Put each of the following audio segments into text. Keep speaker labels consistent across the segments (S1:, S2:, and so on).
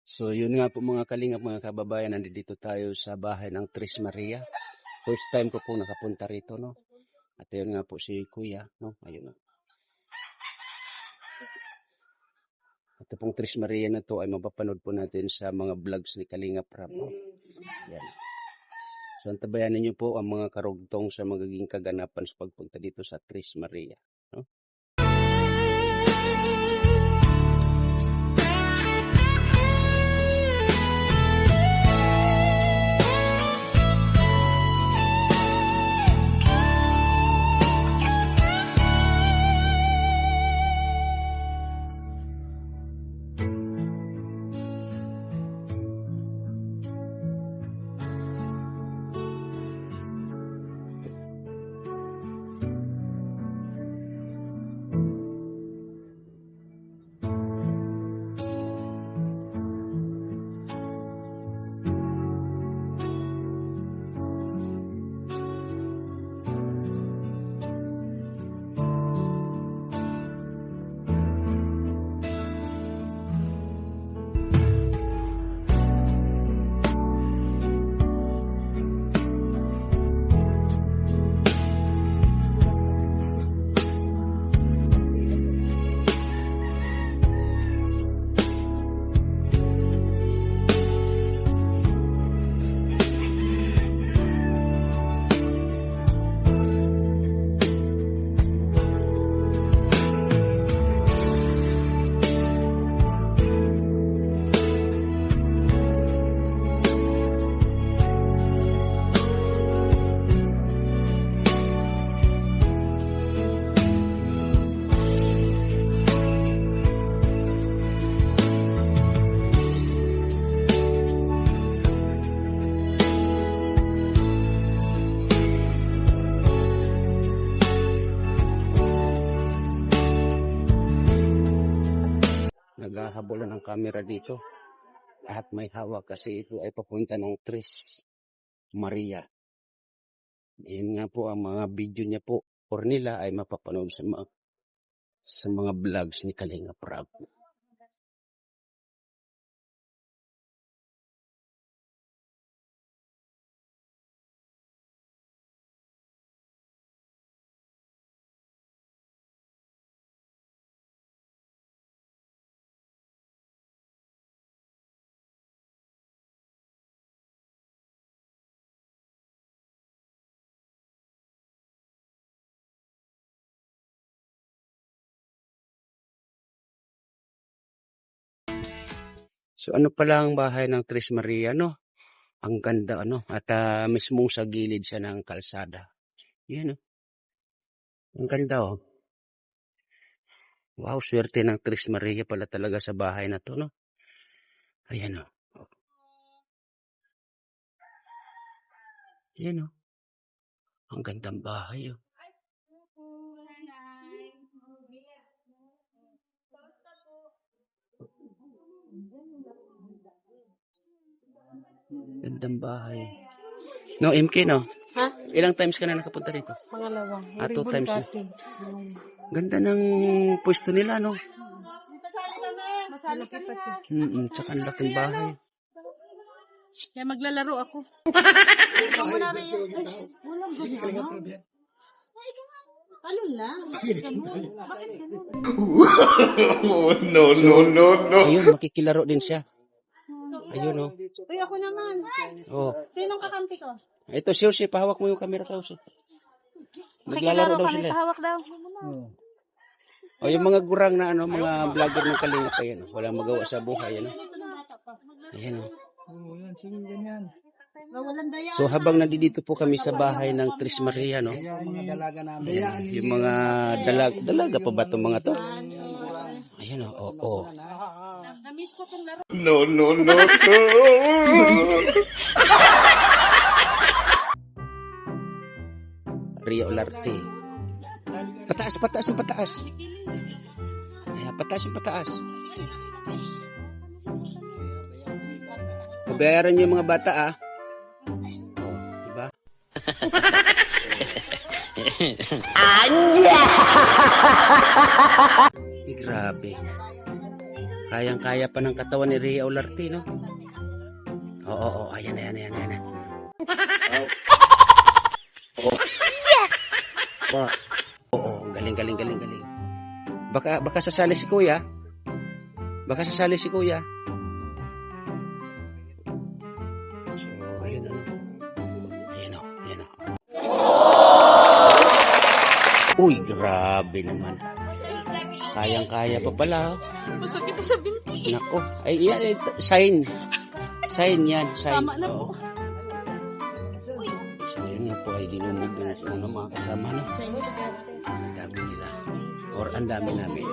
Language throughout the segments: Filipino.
S1: So yun nga po mga kalingap, mga kababayan, nandito tayo sa bahay ng Tres Maria. First time ko po nakapunta rito, no? At yun nga po si Kuya, no? Ayun na. Ito pong Tres Maria na to ay mapapanood po natin sa mga vlogs ni Kalingap Rab. No? Yan. So antabayanan niyo po ang mga karugtong sa magiging kaganapan sa pagpunta dito sa Tres Maria, no? Naghahabolan ng camera dito at may hawak kasi ito ay papunta ng Tres Maria. Yan nga po ang mga video niya po or nila ay mapapanood sa mga vlogs ni Kalingap Rab. So ano pala ang bahay ng Tres Maria, no? Ang ganda, ano? At mismong sa gilid siya ng kalsada. Yan, no? Ang ganda, oh. Wow, swerte ng Tres Maria pala talaga sa bahay na to, no? Ayan, oh. Yan, oh. Ang gandang bahay, oh. Gandang bahay. No, MK, no?
S2: Ha?
S1: Ilang times ka na nakapunta rito?
S2: Pangalawang.
S1: 2 times na. Ganda ng pwesto nila, no?
S2: Masali kami ha.
S1: Tsaka ang laking bahay.
S2: Kaya maglalaro ako. Ikaw mo na rin. Walang gusto. Ano lang? Bakit ganun?
S3: No.
S1: Ayun, makikilaro din siya. Ayun, oh.
S2: Uy, ako naman.
S1: Oh.
S2: Sinong kakampi ko?
S1: Ito, si pahawak mo yung camera ko. Naglalaro daw sila.
S2: Hawak daw.
S1: O yung mga gurang na ano, mga vlogger ng Kalingap, ayan. Walang magawa sa buhay, ano. Ayan, oh. So habang nandito po kami sa bahay ng Tres Maria, no. Ayan, yung mga dalaga pa ba itong mga to? Ayan, oh. Oh.
S2: Namiss ko tong laro.
S3: No.
S1: Ria Olarte. Pataas. Ayan, pataas. Bayaran niyo yung mga bata, ah. Oh, diba? Anja! Grabe. Kayang-kaya pa ng katawan ni Rhea Olarte, no? Oo, ayan na. Yes! Oo, galing. Baka sasali si Kuya. So, ayun na. Uy, grabe naman. Kayang-kaya pa pala.
S2: Masakit sa binti.
S1: Nako. Ay, yan. Sign. Sign yan.
S2: Tama na po.
S1: So, yun nga po ay dinumog din sa mga kasama na. Ang dami nila. Or ang dami namin.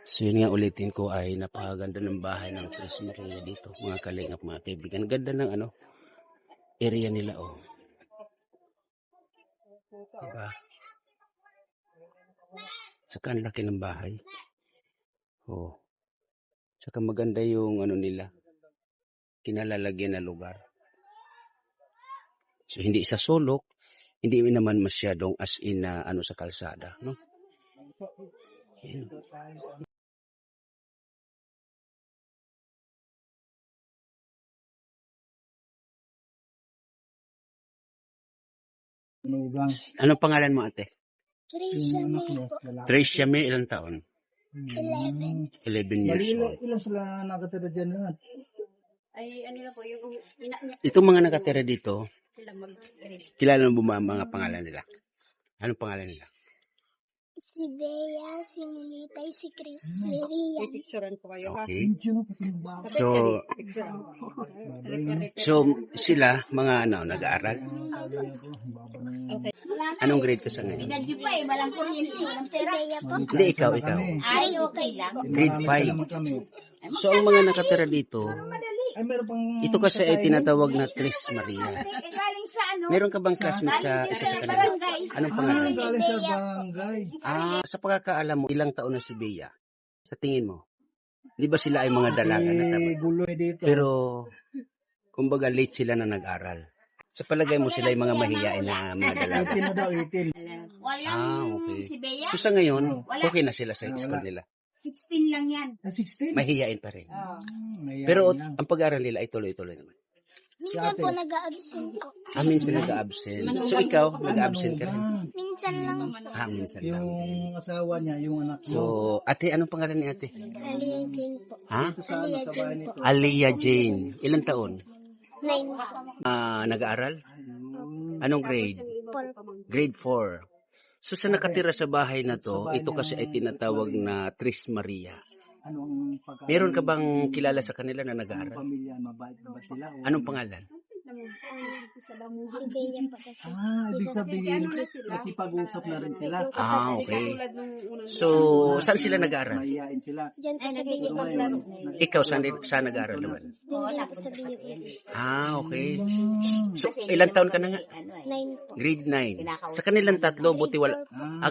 S1: So, yun nga ulitin ko ay napakaganda ng bahay ng Tres Maria dito. Mga kalingap, mga kaibigan. Ganda ng area nila, oh. Diba? Saka ang laki ng bahay. Oh. Saka maganda yung nila. Kinalalagyan na lugar. So, hindi sa sulok, hindi naman masyadong as in na sa kalsada, no? Yan. Anong pangalan mo, ate? Tricia May, ilang taon? 11 years old.
S4: Ilan sila nakatira dyan lahat?
S2: Ay, ano na po, yung ina niya.
S1: Itong mga nakatira dito,
S2: Sila
S1: kilala mo ba mga pangalan nila? Anong pangalan nila?
S5: Si Bea, si Militay, si Chris, si Rian.
S2: picturean ko kayo, ha?
S1: Okay.
S4: Yun kasi ng bahay.
S1: So sila, mga nag-aaral? Anong grade ka sa ngayon?
S5: Si Bea po.
S1: Hindi, ikaw.
S5: Ay, okay lang.
S1: Grade 5. So, ang mga nakatira dito,
S4: Ay, meron pang...
S1: ito kasi ay tinatawag na Tres Maria.
S5: Galing sa ano?
S1: Meron ka bang classmate sa isa sa kanila? Anong pangalan?
S4: Galing sa barangay.
S1: Sa pagkakaalam mo, ilang taon na si Bea? Sa tingin mo? Di ba sila ay mga dalaga na tama?
S4: Gulo dito.
S1: Pero, kumbaga late sila na nag-aral. Sa palagay mo sila ay mga mahiyain na mga dalaga.
S4: 18 na daw, 18.
S1: Okay.
S5: Si Bea,
S1: So sa ngayon, okay na sila sa school nila.
S5: 16 lang yan.
S4: 16?
S1: Mahiyain pa rin.
S4: May
S1: Pero
S4: yan.
S1: ang pag-aaral nila ay tuloy-tuloy naman.
S5: Minsan po nag-a-absent po.
S1: Minsan nag-absent. So ikaw, nag-absent ka rin?
S5: Minsan lang.
S1: Minsan lang.
S4: Yung asawa niya, yung anak
S1: So,
S4: mo.
S1: ate, anong pangalan ni ate?
S5: Aliyah Jane po.
S1: Ha?
S5: Aliyah Jane po.
S1: Aliyah Jane. Ilang taon?
S5: 9
S1: Nag-aaral? Anong grade? Grade 4. So sa nakatira sa bahay na to, ito kasi ay tinatawag na Tres Maria.
S4: Anong pagka...
S1: Meron ka bang kilala sa kanila na nag-aaral?
S4: Pamilya, mabait ba sila?
S1: Anong pangalan?
S5: Si Bea po kasi.
S4: Ibig sabihin, nakipag-usap na rin sila.
S1: Okay. So, saan sila nag-aaral?
S4: Mahihain sila.
S5: Diyan po sa Bea
S4: Pero
S5: po.
S4: ngayon,
S1: Ikaw, saan nag-aaral naman?
S5: Doon din po sa Bea po.
S1: Okay. So, ilang taon ka na nga?
S5: 9 po.
S1: Grade 9. Sa kanilang tatlo, buti wala.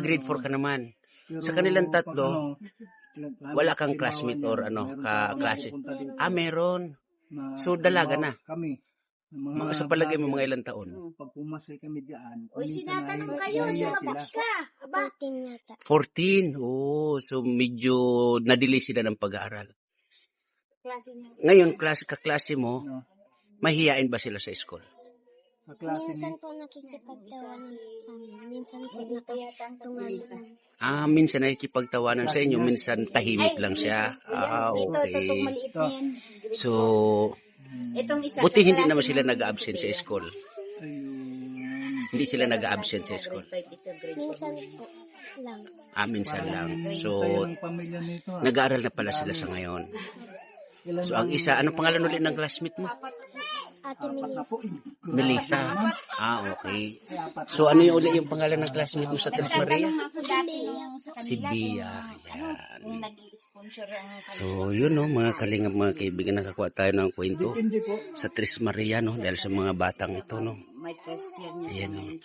S1: Grade 4 ka naman. Sa kanilang tatlo, wala kang classmate or ka-klase. Meron. So, dalaga na.
S4: Kami.
S1: Mga sa palagay mo, mga ilang taon?
S4: Pag pumasay kami diyan,
S5: Uy, sinatanong kayo, sumabat ka. 14 yata.
S1: 14. So medyo na-delay sila ng pag-aaral.
S5: Klase niya.
S1: Ngayon, kaklase mo, mahihain ba sila sa school?
S4: sa klase
S5: Minsan
S4: ni...
S5: po nakikipagtawanan sa amin. Minsan po nakatungalan.
S1: Minsan nakikipagtawanan sa inyo, minsan tahimik lang siya. Okay.
S5: Maliit na yan.
S1: So,
S5: Itong isa.
S1: buti hindi naman sila nag-absent sa school.
S4: Ayun.
S1: Hindi sila nag-absent sa school.
S5: Minsan po lang.
S1: Minsan lang. So,
S4: Sayo ng pamilya nito.
S1: nag-aaral na pala sila sa ngayon. So, ang isa, anong pangalan ulit ng classmate mo?
S5: Ate Melissa.
S1: Melissa. Okay. So, ano yung uli yung pangalan ng classmate mo sa Tres Maria? Si Bea. Yan. So, yun mga kalingap, mga kaibigan, nakakuha tayo ng kwento
S4: Hindi po.
S1: sa Tres Maria, dahil sa mga batang ito,
S2: May first year niya.
S1: Ayan,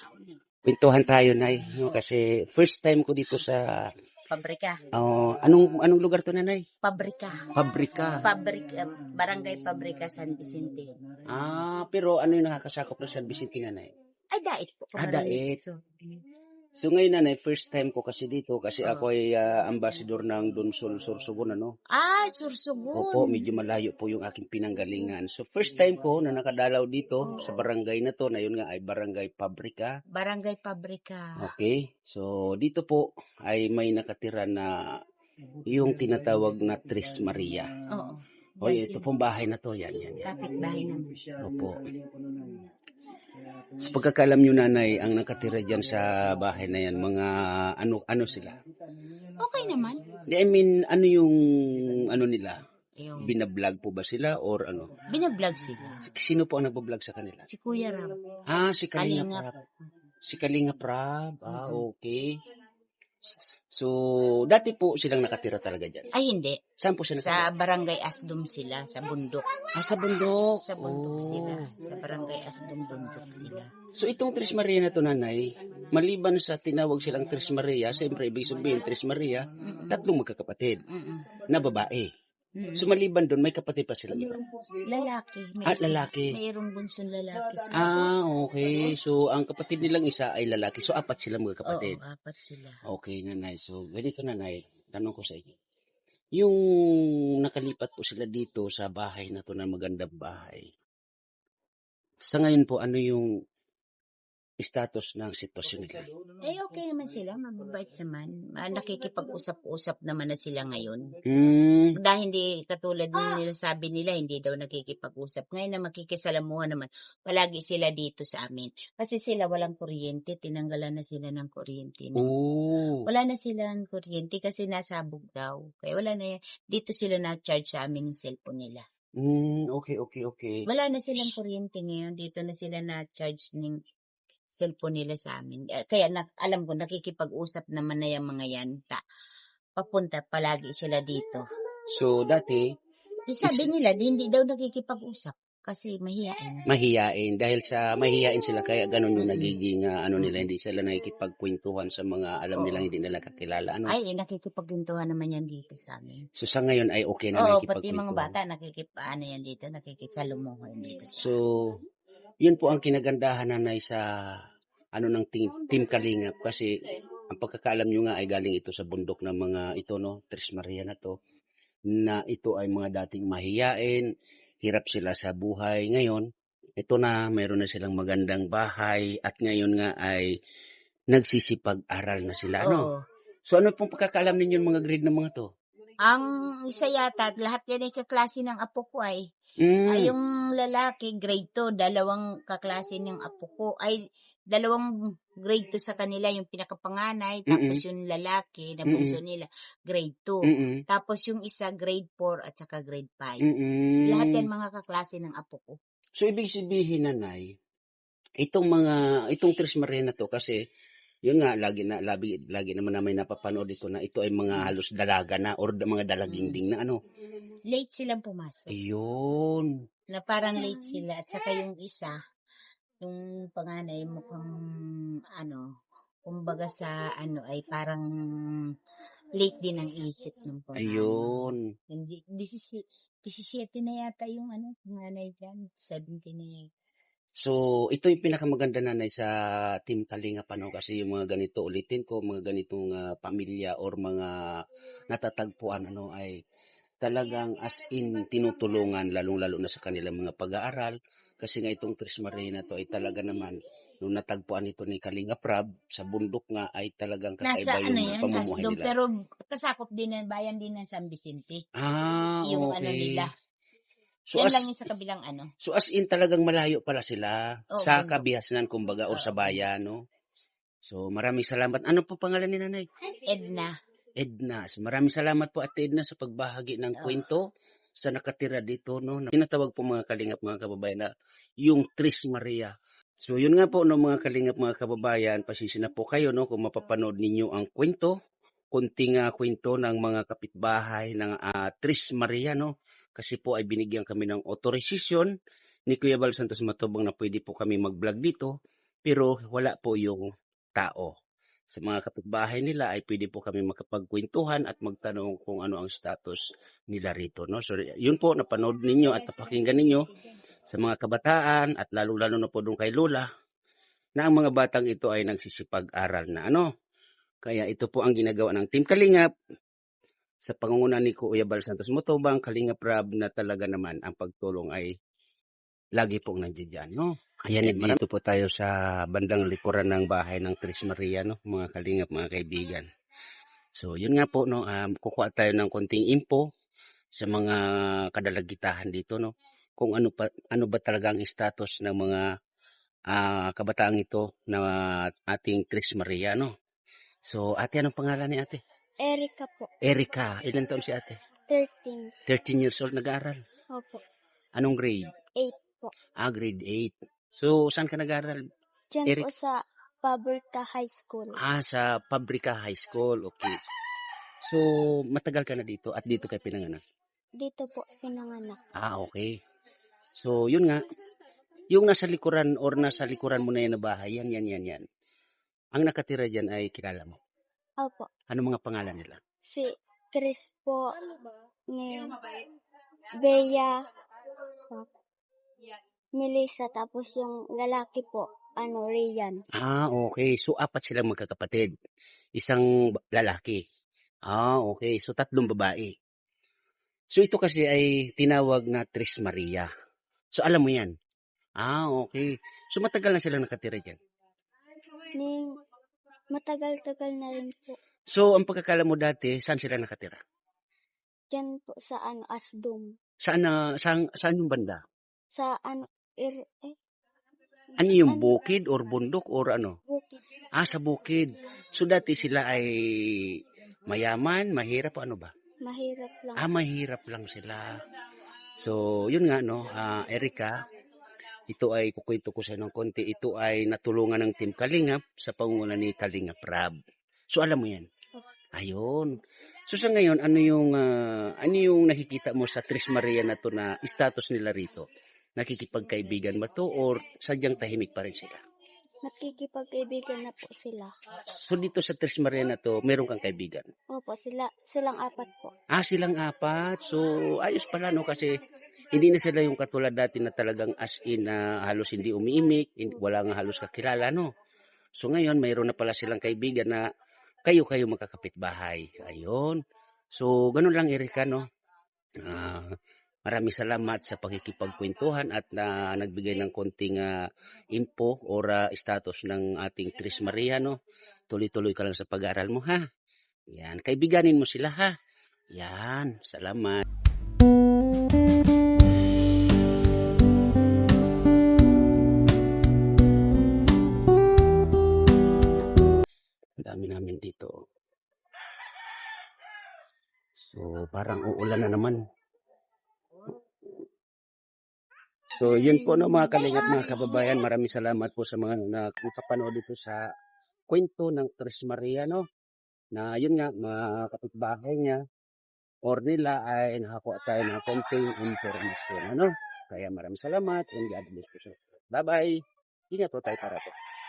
S1: Kwentuhan tayo, Nay, kasi first time ko dito sa,
S2: Pabrika.
S1: anong lugar to, Nanay?
S2: Pabrika.
S1: Pabrika.
S2: Barangay Pabrika, San Vicente.
S1: Pero ano yung nakakasakop ng San Vicente, Nanay?
S2: Ay, dait po.
S1: Dait. So ngayon nanay, first time ko kasi dito kasi
S2: Oo.
S1: ako ay ambassador ng Donsol Sorsogon, ano?
S2: Sursugun.
S1: Opo, medyo malayo po yung aking pinanggalingan. So first time ko na nakadalaw dito sa barangay na to, na yun nga ay Barangay Pabrika.
S2: Barangay Pabrika.
S1: Okay, so dito po ay may nakatira na yung tinatawag na Tres Maria.
S2: Oo.
S1: O ito pong bahay na to, yan.
S2: Kapit-bahay naman.
S1: Opo. Sa pagkakalam nyo nanay, ang nakatira dyan sa bahay na yan, mga ano sila?
S2: Okay naman.
S1: I mean, ano yung ano nila?
S2: Yung
S1: Binablog po ba sila or ano?
S2: binablog sila.
S1: Sino po ang nagbablog sa kanila?
S2: Si Kuya Ram.
S1: Si Kalinga
S2: Kalingap.
S1: Prab. Si Kalinga Prab. Okay. So, dati po silang nakatira talaga dyan.
S2: Ay, hindi.
S1: Saan po sila nakatira?
S2: Sa Barangay Asdum sila, sa bundok.
S1: Sa bundok.
S2: Sa bundok sila. Sa Barangay Asdum bundok sila.
S1: So, itong Tres Maria na to, nanay, maliban sa tinawag silang Tres Maria, siyempre, ibig sabihin, Tres Maria, tatlong magkakapatid na babae. So, maliban doon, may kapatid pa silang iba.
S2: Lalaki.
S1: Lalaki.
S2: Mayroong bunsong lalaki sila.
S1: Okay. So, ang kapatid nilang isa ay lalaki. So, apat sila mga kapatid.
S2: Oo, apat sila.
S1: Okay, nanay. So, ganito nanay, tanong ko sa inyo. Yung nakalipat po sila dito sa bahay na to na magandang bahay. Sa ngayon po, ano yung status ng sitwasyon nila?
S2: Okay naman sila. Mababait naman. Nakikipag-usap-usap naman na sila ngayon. Dahil hindi katulad ng nila sabi nila, hindi daw nakikipag-usap. Ngayon na makikisalamuhan naman, palagi sila dito sa amin. Kasi sila walang kuryente, tinanggalan na sila ng kuryente. Wala na silang kuryente kasi nasabog daw. Kaya wala na yan. Dito sila na-charge sa amin ng cellphone nila.
S1: Okay.
S2: Wala na silang kuryente ngayon. Dito na sila na-charge ng cellphone nila sa amin. Kaya alam ko, nakikipag-usap naman na yung mga yan. Papunta, palagi sila dito.
S1: So, dati,
S2: Sabi nila, hindi daw nakikipag-usap kasi mahihain.
S1: mahiyain. Dahil sa mahiyain sila, kaya ganun yung nagiging nila, hindi sila nakikipagkwentuhan sa mga alam nilang hindi nila kakilala. Ano?
S2: Ay, nakikipagkwentuhan naman yan dito sa amin.
S1: So, sa ngayon ay okay na
S2: Oo, pati
S1: nakikipagkwentuhan.
S2: mga bata, yan dito, nakikisalumuhan dito.
S1: So, yun po ang kinagandahan nanay sa ng team Kalingap kasi ang pagkakaalam nyo nga ay galing ito sa bundok ng mga ito, no, Tres Maria na to, na ito ay mga dating mahiyain, hirap sila sa buhay. Ngayon, ito na, mayroon na silang magandang bahay at ngayon nga ay nagsisipag-aral na sila. Ano?
S2: Oo.
S1: So, ano pong pagkakaalam ninyo mga grade ng mga to?
S2: Ang isa yata, lahat yan ay kaklase ng apo ko ay. Ay, yung lalaki, grade 2, dalawang kaklase ng apo ko. Ay, dalawang grade 2 sa kanila, yung pinakapanganay. Tapos yung lalaki, na bunso nila, grade 2. Tapos yung isa, grade 4 at saka grade 5. Lahat yan mga kaklase ng apo ko.
S1: So, ibig sabihin, nanay, itong Tres Maria na to, kasi, yun nga, lagi naman na may napapanood ito na ito ay mga halos dalaga na or mga dalaginding na ano.
S2: Late silang pumasok.
S1: Ayun.
S2: Na parang late sila. At saka yung isa, yung panganay mukhang kumbaga sa ay parang late din ang isip ng panganay.
S1: Ayun.
S2: 17 na yata yung panganay dyan. 17 na yata.
S1: So, ito yung pinakamaganda nanay sa Team Kalingap, ano, kasi yung mga ganito, ulitin ko, mga ganitong pamilya or mga natatagpuan, ay talagang as in tinutulungan, lalong-lalo na sa kanilang mga pag-aaral. Kasi nga itong Tres Maria na to ay talaga naman, nung natagpuan ito ni Kalinga Prab, sa bundok nga ay talagang kakaiba yung pamumuhay
S2: Asdom,
S1: nila.
S2: pero kasakop din ng bayan din ng San Vicente. Yung
S1: Okay.
S2: nila.
S1: So,
S2: Yan lang yung sa kabilang
S1: So as in talagang malayo pala sila sa
S2: bundok.
S1: kabihasnan kumbaga or sa bayan, no? So maraming salamat. Ano po pangalan ni nanay? Edna. So, maraming salamat po Ate Edna sa pagbahagi ng kwento sa nakatira dito, no? Tinatawag po mga kalingap mga kababayan na yung Tres Maria. So yun nga po, no, mga kalingap mga kababayan, pasisi na po kayo, no, kung mapapanood ninyo ang kwento, kunting kwento ng mga kapitbahay ng Tres Maria, no? Kasi po ay binigyan kami ng authorization ni Kuya Bal Santos Matubang na pwede po kami mag-vlog dito, pero wala po yung tao. Sa mga kapitbahay nila ay pwede po kami makapagkwentuhan at magtanong kung ano ang status nila rito, no? So yun po, napanood ninyo at napakinggan ninyo sa mga kabataan at lalo-lalo na po doon kay Lola na ang mga batang ito ay nagsisipag-aral na Kaya ito po ang ginagawa ng Team Kalingap sa pangunguna ni Kuya Bal Santos Motobang, Kalingap Rab, na talaga naman ang pagtulong ay lagi pong nandiyan dyan, Ayan, dito po tayo sa bandang likuran ng bahay ng Tres Maria, mga Kalingap, mga kaibigan. So, yun nga po, kukuha tayo ng konting info sa mga kadalagitahan dito, kung ano ba talaga ang status ng mga kabataan ito na ating Tres Maria, So, ate, anong pangalan ni ate?
S5: Erika po.
S1: Erika. Ilan taon si ate?
S5: 13.
S1: 13 years old, nag-aaral.
S5: Opo.
S1: Anong grade?
S5: 8 po.
S1: Grade 8. So, saan ka nag-aaral?
S5: Diyan po sa Pabrika High School.
S1: Sa Pabrika High School. Okay. So, matagal ka na dito at dito kayo pinanganak?
S5: Dito po pinanganak.
S1: Okay. So, yun nga. Yung nasa likuran mo na yan na bahay, yan. Ang nakatira dyan ay kilala mo?
S5: Opo.
S1: Ano mga pangalan nila?
S5: Si Chris po, ni Bea, Melissa, tapos yung lalaki po, Rian.
S1: Okay. So, 4 silang magkakapatid. Isang lalaki. Okay. So, 3 babae. So, ito kasi ay tinawag na Tres Maria. So, alam mo yan? Okay. So, matagal na silang nakatira dyan.
S5: Matagal-tagal na rin po.
S1: So, ang pagkakala mo dati, saan sila nakatira?
S5: Diyan po sa Asdom.
S1: Saan yung banda?
S5: Sa
S1: Ano yung bukid or bundok or ano?
S5: Bukid.
S1: Sa bukid. So, dati sila ay mayaman, mahirap, ano ba?
S5: Mahirap lang.
S1: Mahirap lang sila. So, yun nga, Erika, ito ay kukwento ko sa inyo ng konti. Ito ay natulungan ng Team Kalingap sa pangunguna ni Kalingap Rab. So, alam mo yan? Ayun. So, sa ngayon, ano yung nakikita mo sa Tres Maria na to na status nila rito? Nakikipagkaibigan ba to or sadyang tahimik pa rin sila?
S5: Nakikipagkaibigan na po sila.
S1: So, dito sa Tres Maria na to, meron kang kaibigan?
S5: Opo, silang 4 po.
S1: Silang 4. So, ayos pala, kasi hindi na sila yung katulad dati na talagang as in halos hindi umiimik, wala nga halos kakilala, So, ngayon, mayroon na pala silang kaibigan na kayo magkakapitbahay. Ayun. So, ganun lang, Erika, maraming salamat sa pakikipagkwentuhan at nagbigay ng konting info or status ng ating Tres Maria, Tuloy-tuloy ka lang sa pag-aaral mo, ha? Yan. Kaibiganin mo sila, ha? Yan. Salamat. Dami namin dito. So, parang uulan na naman. So, yun po mga Kalingap, mga kababayan. Maraming salamat po sa mga nakapanood dito sa kwento ng Tres Maria, na yun nga, mga kapitbahay niya or nila ay nakakuha tayo ng konting information, Kaya maraming salamat and God bless po. Bye-bye. Ingat po tayo para po.